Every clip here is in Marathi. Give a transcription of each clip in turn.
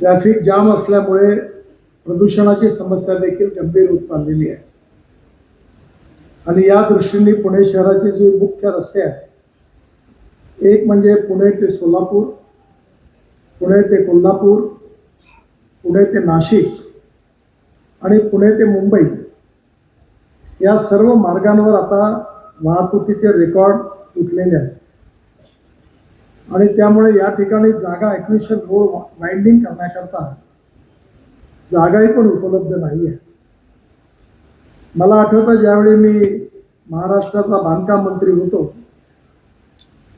ट्रॅफिक जाम असल्यामुळे प्रदूषणाची समस्या देखील गंभीर होत चाललेली आहे. आणि या दृष्टीने पुणे शहराचे जे मुख्य रस्ते आहेत, एक म्हणजे पुणे ते सोलापूर, पुणे ते कोल्हापूर, पुणे ते नाशिक आणि पुणे ते मुंबई, या सर्व मार्गांवर आता वाहतुकीचे रेकॉर्ड तुटलेले आहेत. आणि त्यामुळे या ठिकाणी जागा ॲक्विशन रोड वाइंडिंग करण्याकरता जागाही पण उपलब्ध नाही आहे. मला आठवतं ज्यावेळी मी महाराष्ट्राचा बांधकाम मंत्री होतो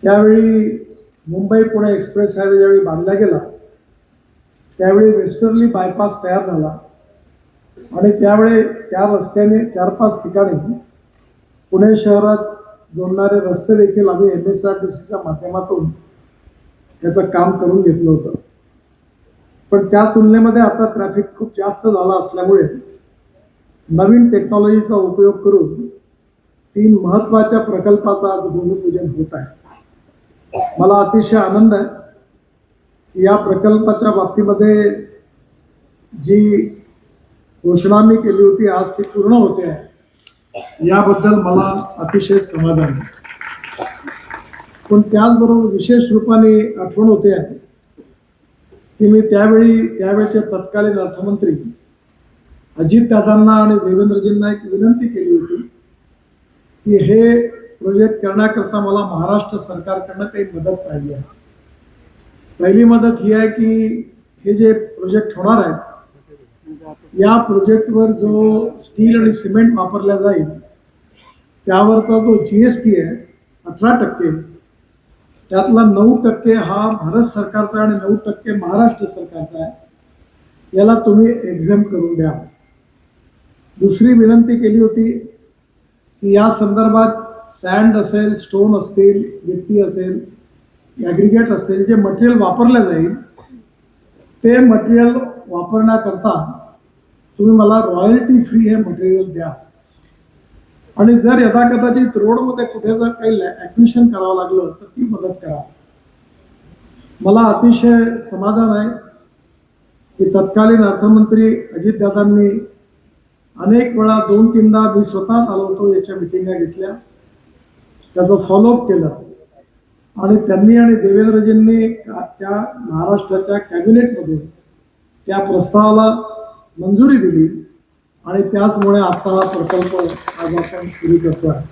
त्यावेळी मुंबई पुणे एक्सप्रेस हायवे ज्यावेळी बांधला गेला त्यावेळी वेस्टर्ली बायपास तयार झाला आणि त्यावेळी त्या रस्त्याने 4-5 ठिकाणी पुणे शहरात जोडणारे रस्ते देखील आम्ही MSRTCच्या माध्यमातून त्याचं काम करून घेतलं होतं. पण त्या तुलनेमध्ये आता ट्रॅफिक खूप जास्त झाला असल्यामुळे नवीन टेक्नॉलॉजीचा उपयोग करून 3 महत्त्वाच्या प्रकल्पाचा आज भूमिपूजन होत आहे. मला अतिशय आनंद आहे की या प्रकल्पाच्या बाबतीमध्ये जी घोषणा मी केली होती आज ती पूर्ण होते आहे, याबद्दल मला अतिशय समाधान आहे. पण त्याचबरोबर विशेष रूपाने आठवण होते आहे की मी त्यावेळेचे तत्कालीन अर्थमंत्री अजितदादांना आणि देवेंद्रजींना एक विनंती केली होती की हे प्रोजेक्ट करण्याकरता मला महाराष्ट्र सरकारकडनं काही मदत पाहिजे आहे. पहिली मदत ही आहे की हे जे प्रोजेक्ट होणार आहे या प्रोजेक्टवर जो स्टील आणि सिमेंट वापरला जाईल त्यावरचा जो GST आहे 18%, त्यातला 9% हा भारत सरकारचा आणि 9% महाराष्ट्र सरकारचा आहे. याला तुम्ही एक्झेम्प्ट करून द्या. दुसरी विनंती केली होती की या संदर्भात सँड असेल, स्टोन असतील, गिट्टी असेल, ॲग्रिगेट असेल, जे मटेरियल वापरलं जाईल ते मटेरियल वापरण्याकरता तुम्ही मला रॉयल्टी फ्री हे मटेरियल द्या. आणि जर यथाकदाचित रोडमध्ये कुठे जर काही ॲक्विशन करावं लागलं तर ती मदत करा. मला अतिशय समाधान आहे की तत्कालीन अर्थमंत्री अजितदादांनी अनेक वेळा 2-3दा मी स्वतः आलो होतो, याच्या मिटिंगा घेतल्या, त्याचं फॉलोअप केलं आणि त्यांनी आणि देवेंद्रजींनी त्या महाराष्ट्राच्या कॅबिनेटमधून त्या प्रस्तावाला मंजुरी दिली आणि त्याचमुळे आजचा हा प्रकल्प आज आपण सुरू करतो आहे.